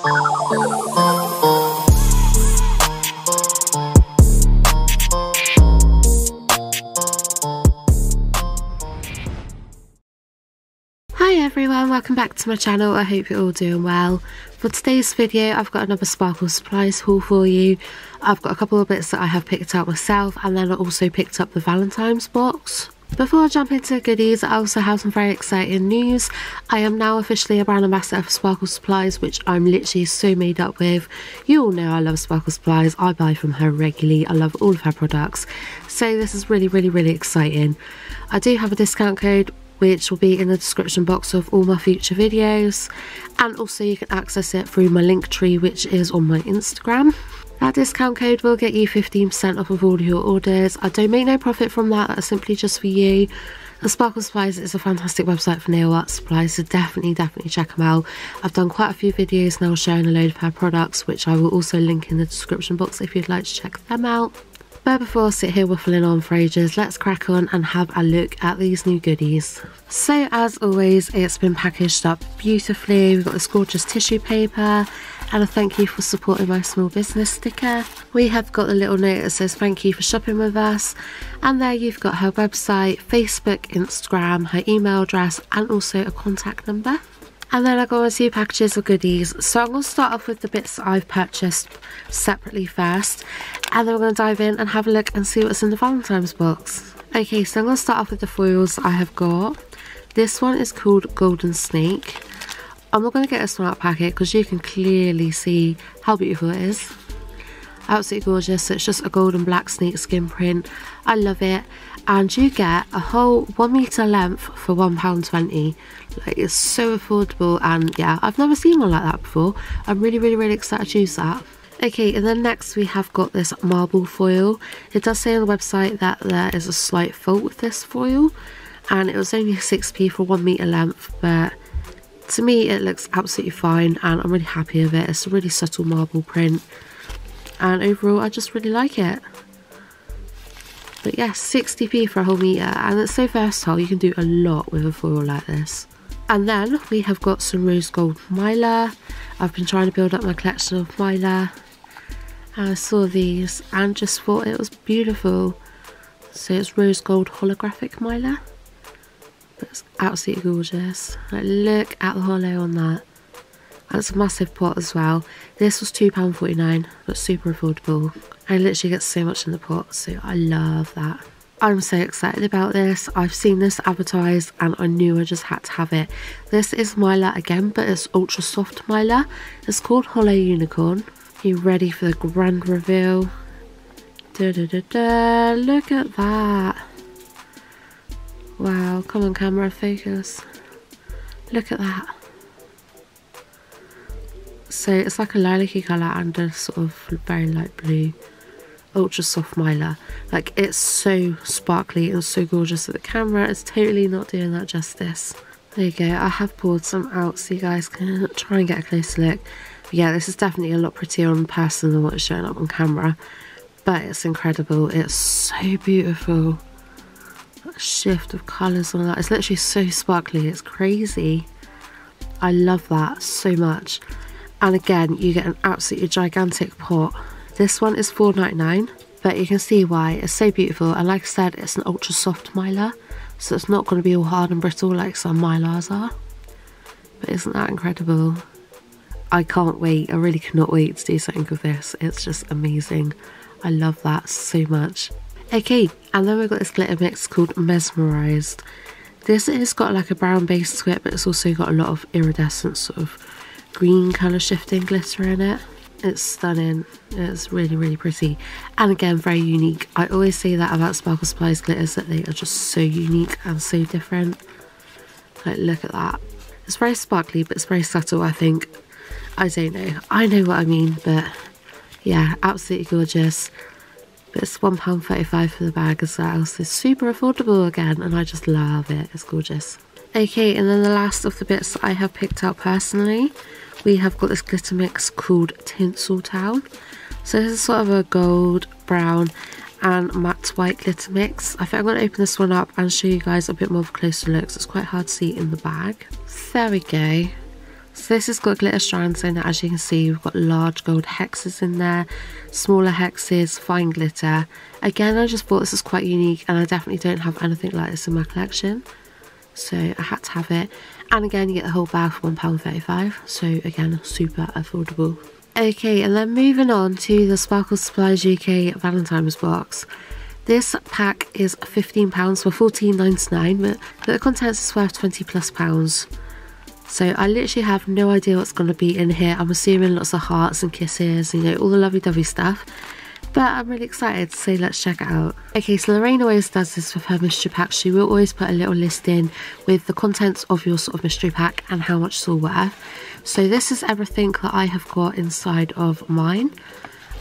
Hi everyone, welcome back to my channel. I hope you're all doing well. For today's video I've got another sparkle supplies haul for you. I've got a couple of bits that I have picked out myself, and then I also picked up the Valentines box. Before I jump into the goodies, I also have some very exciting news. I am now officially a brand ambassador for Sparkle Supplies, which I'm literally so made up with. You all know I love Sparkle Supplies. I buy from her regularly. I love all of her products. So this is really exciting. I do have a discount code which will be in the description box of all my future videos, and also you can access it through my link tree, which is on my Instagram. That discount code will get you 15% off of all your orders. I don't make no profit from that, that's simply just for you. The Sparkle Supplies is a fantastic website for nail art supplies, so definitely check them out. I've done quite a few videos now showing a load of her products, which I will also link in the description box if you'd like to check them out. But before I sit here waffling on for ages, let's crack on and have a look at these new goodies. So as always, it's been packaged up beautifully. We've got this gorgeous tissue paper and a thank you for supporting my small business sticker. We have got a little note that says thank you for shopping with us, and there you've got her website, Facebook, Instagram, her email address, and also a contact number. And then I've got a few packages of goodies. So I'm going to start off with the bits that I've purchased separately first, and then we're going to dive in and have a look and see what's in the Valentine's box. Okay, so I'm going to start off with the foils I have got. This one is called Golden Snake. I'm not going to get this one out of packet because you can clearly see how beautiful it is. Absolutely gorgeous. So it's just a gold and black snake skin print. I love it. And you get a whole 1 meter length for £1.20. Like, it's so affordable, and yeah, I've never seen one like that before. I'm really excited to use that. Okay, and then next we have got this marble foil. It does say on the website that there is a slight fault with this foil, and it was only 6p for 1 meter length, but to me it looks absolutely fine and I'm really happy with it. It's a really subtle marble print, and overall I just really like it. But yeah, 60p for a whole meter, and it's so versatile. You can do a lot with a foil like this. And then we have got some rose gold mylar. I've been trying to build up my collection of mylar, and I saw these and just thought it was beautiful. So it's rose gold holographic mylar. It's absolutely gorgeous. Like, look at the hollow on that. And it's a massive pot as well. This was £2.49, but super affordable. I literally get so much in the pot, so I love that. I'm so excited about this. I've seen this advertised and I knew I just had to have it. This is mylar again, but it's ultra soft mylar. It's called Hollow Unicorn. Are you ready for the grand reveal? Look at that. Wow, come on camera, focus. Look at that. So it's like a lilac-y colour and a sort of very light blue, ultra soft mylar. Like, it's so sparkly and so gorgeous that the camera is totally not doing that justice. There you go, I have poured some out so you guys can try and get a closer look. But yeah, this is definitely a lot prettier in person than what's showing up on camera, but it's incredible. It's so beautiful. That shift of colours on that, it's literally so sparkly, it's crazy. I love that so much. And again, you get an absolutely gigantic pot. This one is £4.99, but you can see why. It's so beautiful, and like I said, it's an ultra soft mylar, so it's not going to be all hard and brittle like some mylars are. But isn't that incredible? I can't wait. I really cannot wait to do something with this. It's just amazing. I love that so much. Okay, and then we've got this glitter mix called Mesmerised. This has got like a brown base to it, but it's also got a lot of iridescent sort of green colour shifting glitter in it. It's stunning. It's really pretty, and again very unique. I always say that about Sparkle Supplies glitters, that they are just so unique and so different. Like, look at that. It's very sparkly, but it's very subtle, I think. I don't know, I know what I mean, but yeah, absolutely gorgeous. But it's £1.35 for the bag as well, so it's super affordable again, and I just love it. It's gorgeous. Okay, and then the last of the bits that I have picked out personally, we have got this glitter mix called Tinseltown. So this is sort of a gold, brown and matte white glitter mix. I think I'm going to open this one up and show you guys a bit more of a closer look, so it's quite hard to see in the bag. There we go. So this has got glitter strands in it. As you can see, we've got large gold hexes in there, smaller hexes, fine glitter. Again, I just thought this was quite unique, and I definitely don't have anything like this in my collection, so I had to have it. And again, you get the whole bag for £1.35, so again, super affordable. Okay, and then moving on to the Sparkle Supplies UK Valentine's Box. This pack is £15 for £14.99, but the contents is worth £20+. So I literally have no idea what's going to be in here. I'm assuming lots of hearts and kisses, you know, all the lovey-dovey stuff. But I'm really excited, so let's check it out. Okay, so Lorraine always does this with her mystery pack. She will always put a little list in with the contents of your sort of mystery pack and how much it's all worth. So this is everything that I have got inside of mine.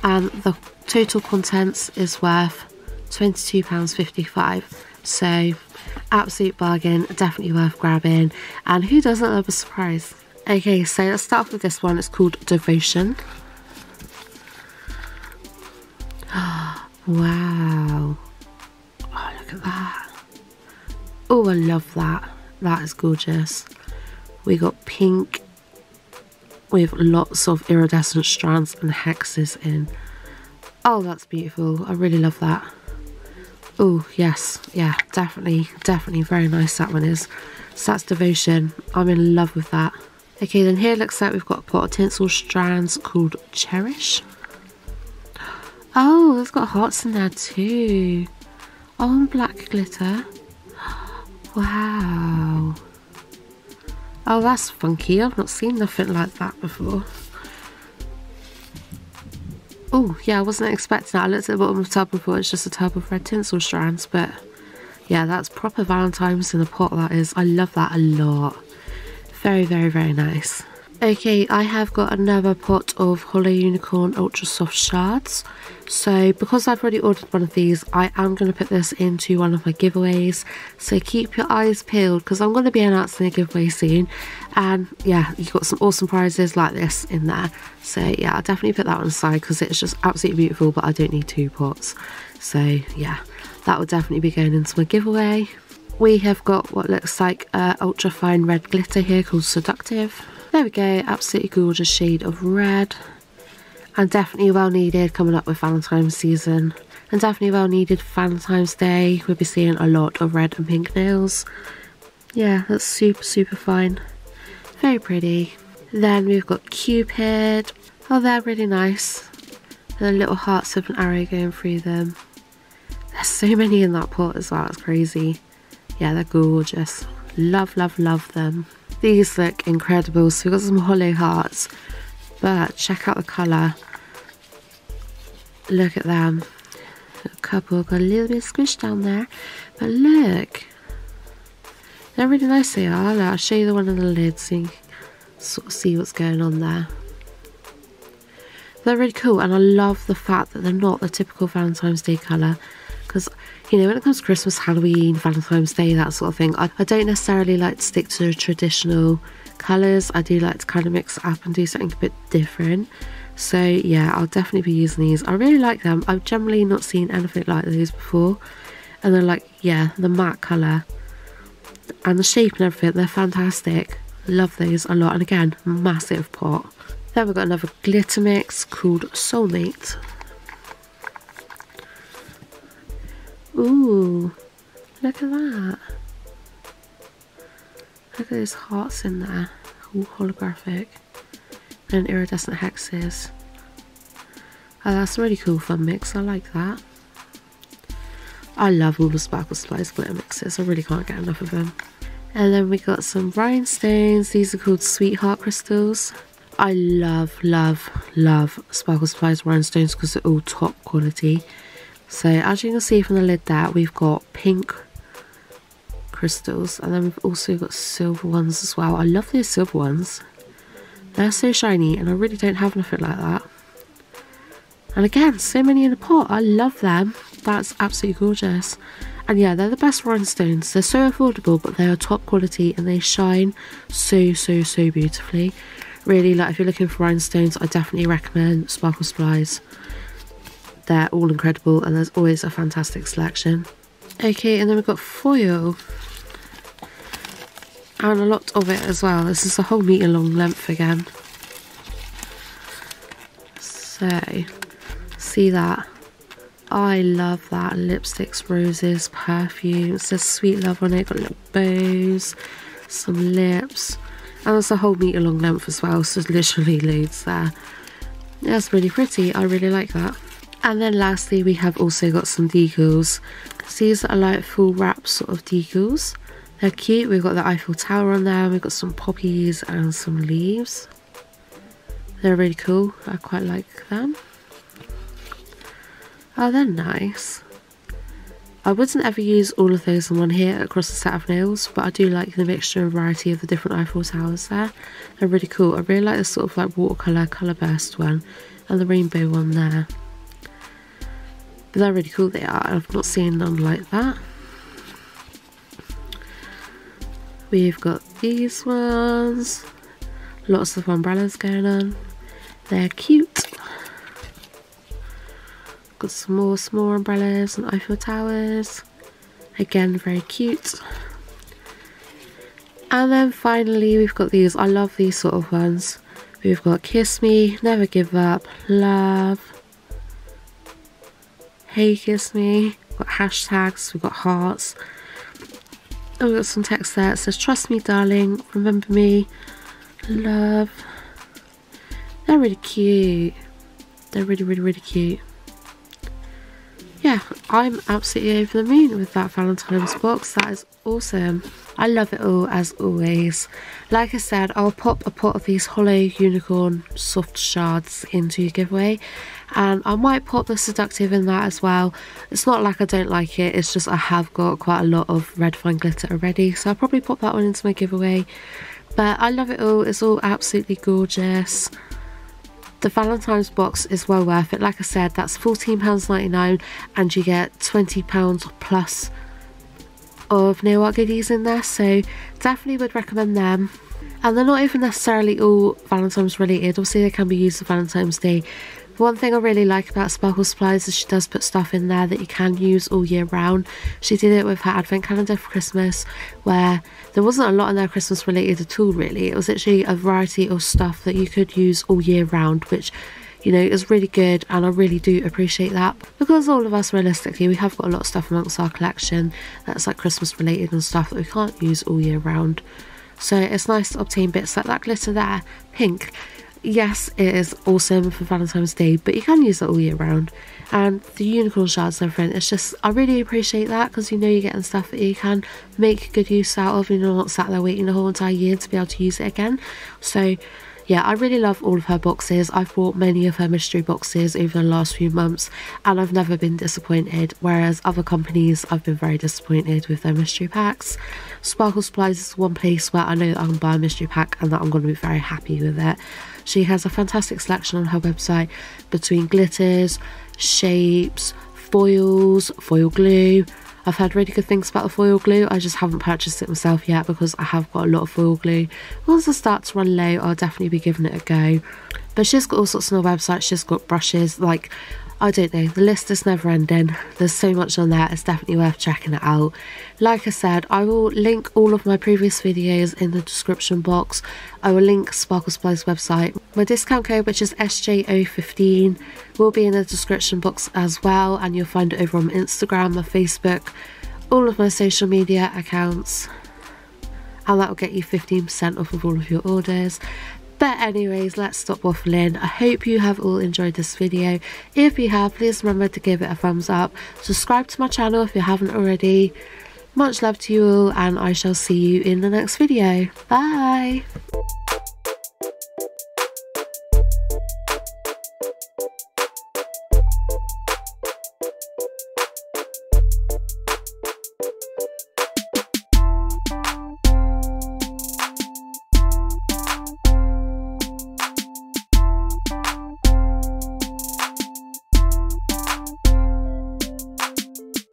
And the total contents is worth £22.55. So absolute bargain, definitely worth grabbing, and who doesn't love a surprise? Okay, so let's start off with this one. It's called Devotion. Wow, oh, look at that. Oh, I love that. That is gorgeous. We got pink with lots of iridescent strands and hexes in. Oh, that's beautiful. I really love that. Oh yes, yeah, definitely very nice that one is. So that's Devotion. I'm in love with that. Okay, then here it looks like we've got a pot of tinsel strands called Cherish. Oh, it's got hearts in there too. Oh, and black glitter. Wow. Oh, that's funky. I've not seen nothing like that before. Oh, yeah, I wasn't expecting that. I looked at the bottom of the tub and thought it's just a tub of red tinsel strands, but yeah, that's proper Valentine's in a pot, that is. I love that a lot. Very nice. Okay, I have got another pot of Hollow Unicorn Ultra Soft Shards. So because I've already ordered one of these, I am going to put this into one of my giveaways. So keep your eyes peeled, because I'm going to be announcing a giveaway soon. And yeah, you've got some awesome prizes like this in there. So yeah, I'll definitely put that one aside because it's just absolutely beautiful, but I don't need 2 pots. So yeah, that will definitely be going into my giveaway. We have got what looks like ultra fine red glitter here called Seductive. There we go, absolutely gorgeous shade of red, and definitely well needed coming up with Valentine's season, and definitely well needed for Valentine's Day. We'll be seeing a lot of red and pink nails. Yeah, that's super fine, very pretty. Then we've got Cupid. Oh, they're really nice. The little hearts with an arrow going through them. There's so many in that pot as well, it's crazy. Yeah, they're gorgeous. Love them. These look incredible. So we've got some hollow hearts, but check out the colour. Look at them. A couple got a little bit squished down there, but look, they're really nice. They are. Look, I'll show you the one on the lid so you can sort of see what's going on there. They're really cool, and I love the fact that they're not the typical Valentine's Day colour, because you know, when it comes to Christmas, Halloween, Valentine's Day, that sort of thing, I don't necessarily like to stick to traditional colours. I do like to kind of mix it up and do something a bit different. So yeah, I'll definitely be using these. I really like them. I've generally not seen anything like these before, and they're like, yeah, the matte colour and the shape and everything, they're fantastic. Love those a lot, and again, massive pot. Then we've got another glitter mix called Soulmate. Ooh, look at that. Look at those hearts in there, all holographic, and iridescent hexes. Oh, that's a really cool fun mix, I like that. I love all the Sparkle Supplies glitter mixes, I really can't get enough of them. And then we got some rhinestones. These are called Sweetheart Crystals. I love Sparkle Supplies rhinestones because they're all top quality. So as you can see from the lid there, we've got pink crystals, and then we've also got silver ones as well. I love those silver ones. They're so shiny, and I really don't have nothing like that. And again, so many in a pot. I love them. That's absolutely gorgeous. And yeah, they're the best rhinestones. They're so affordable, but they are top quality, and they shine so beautifully. Really, like if you're looking for rhinestones, I definitely recommend Sparkle Supplies. They're all incredible, and there's always a fantastic selection. Okay, and then we've got foil. and a lot of it as well. This is a whole metre long length again. So, see that? I love that. Lipsticks, roses, perfume. It says sweet love on it. Got little bows, some lips, and it's a whole metre long length as well, so there's literally loads there. That's really pretty. I really like that. And then lastly, we have also got some decals. These are like full wrap sort of decals. They're cute. We've got the Eiffel Tower on there. We've got some poppies and some leaves. They're really cool. I quite like them. Oh, they're nice. I wouldn't ever use all of those in one here across the set of nails, but I do like the mixture and variety of the different Eiffel Towers there. They're really cool. I really like the sort of like watercolour colour burst one and the rainbow one there. But they're really cool, they are. I've not seen none like that. We've got these ones. Lots of umbrellas going on. They're cute. Got some more small umbrellas and Eiffel Towers. Again, very cute. And then finally we've got these. I love these sort of ones. We've got Kiss Me, Never Give Up, Love, Hey Kiss Me. We've got hashtags, we've got hearts. And we've got some text there. It says, trust me darling, remember me, love. They're really cute. They're really cute. Yeah, I'm absolutely over the moon with that Valentine's box. That is awesome. I love it all as always. Like I said, I'll pop a pot of these hollow unicorn soft shards into a giveaway, and I might pop the seductive in that as well. It's not like I don't like it, it's just I have got quite a lot of red fine glitter already, so I'll probably pop that one into my giveaway. But I love it all. It's all absolutely gorgeous. The Valentine's box is well worth it. Like I said, that's £14.99 and you get £20 plus of nail art goodies in there, so definitely would recommend them. And they're not even necessarily all Valentine's related. Obviously they can be used for Valentine's Day. One thing I really like about Sparkle Supplies is she does put stuff in there that you can use all year round. She did it with her advent calendar for Christmas, where there wasn't a lot in there Christmas related at all really. It was actually a variety of stuff that you could use all year round, which, you know, is really good, and I really do appreciate that, because all of us realistically, we have got a lot of stuff amongst our collection that's like Christmas related and stuff that we can't use all year round. So it's nice to obtain bits like that glitter there, pink. Yes, it is awesome for Valentine's Day, but you can use it all year round. And the unicorn shards and everything, it's just, I really appreciate that, because you know you're getting stuff that you can make good use out of, and you're not sat there waiting the whole entire year to be able to use it again. So yeah, I really love all of her boxes. I've bought many of her mystery boxes over the last few months and I've never been disappointed, whereas other companies I've been very disappointed with their mystery packs. Sparkle Supplies is one place where I know that I can buy a mystery pack and that I'm going to be very happy with it. She has a fantastic selection on her website between glitters, shapes, foils, foil glue. I've heard really good things about the foil glue. I just haven't purchased it myself yet because I have got a lot of foil glue. Once I start to run low, I'll definitely be giving it a go. But she's got all sorts on her website. She's got brushes, like, I don't know, the list is never ending. There's so much on there, it's definitely worth checking it out. Like I said, I will link all of my previous videos in the description box. I will link Sparkle Supplies website. My discount code, which is SJO15, will be in the description box as well, and you'll find it over on my Instagram, my Facebook, all of my social media accounts, and that will get you 15% off of all of your orders. But anyways, let's stop waffling. I hope you have all enjoyed this video. If you have, please remember to give it a thumbs up. Subscribe to my channel if you haven't already. Much love to you all, and I shall see you in the next video. Bye!